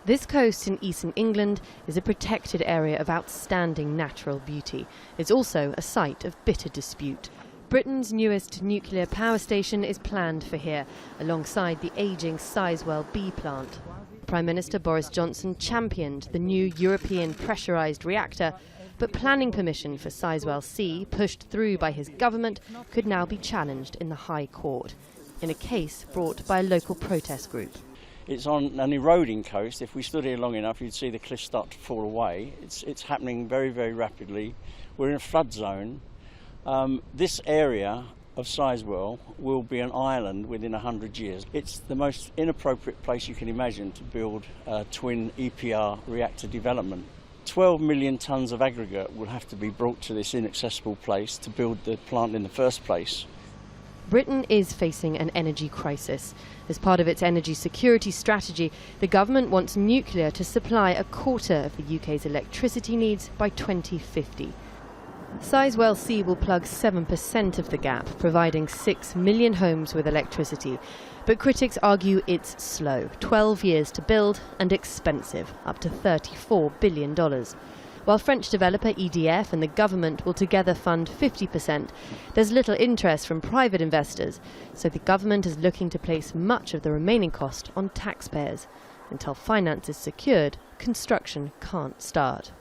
This coast in eastern England is a protected area of outstanding natural beauty. It's also a site of bitter dispute. Britain's newest nuclear power station is planned for here, alongside the ageing Sizewell B plant. Prime Minister Boris Johnson championed the new European pressurised reactor, but planning permission for Sizewell C, pushed through by his government, could now be challenged in the High Court, in a case brought by a local protest group. It's on an eroding coast. If we stood here long enough, you'd see the cliffs start to fall away. It's happening very, very rapidly. We're in a flood zone. This area of Sizewell will be an island within 100 years. It's the most inappropriate place you can imagine to build a twin EPR reactor development. 12 million tonnes of aggregate will have to be brought to this inaccessible place to build the plant in the first place. Britain is facing an energy crisis. As part of its energy security strategy, the government wants nuclear to supply a quarter of the UK's electricity needs by 2050. Sizewell C will plug 7% of the gap, providing 6 million homes with electricity. But critics argue it's slow, 12 years to build, and expensive, up to $34 billion. While French developer EDF and the government will together fund 50%, there's little interest from private investors, so the government is looking to place much of the remaining cost on taxpayers. Until finance is secured, construction can't start.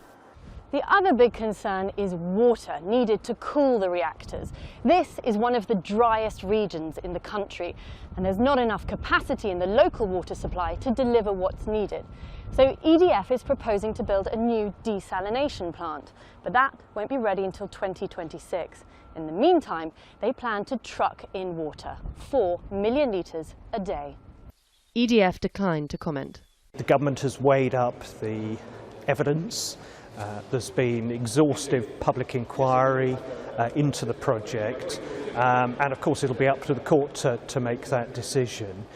The other big concern is water needed to cool the reactors. This is one of the driest regions in the country, and there's not enough capacity in the local water supply to deliver what's needed. So EDF is proposing to build a new desalination plant, but that won't be ready until 2026. In the meantime, they plan to truck in water, 4 million litres a day. EDF declined to comment. The government has weighed up the evidence. There's been exhaustive public inquiry into the project, and of course it'll be up to the court to make that decision.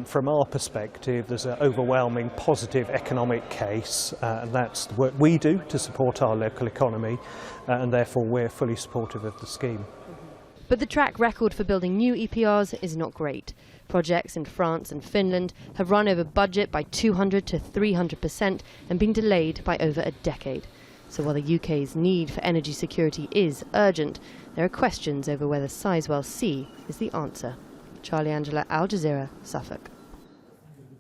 From our perspective, there's an overwhelming positive economic case, and that's the work we do to support our local economy, and therefore we're fully supportive of the scheme. But the track record for building new EPRs is not great. Projects in France and Finland have run over budget by 200 to 300% and been delayed by over a decade. So while the UK's need for energy security is urgent, there are questions over whether Sizewell C is the answer. Charlie Angela, Al Jazeera, Suffolk.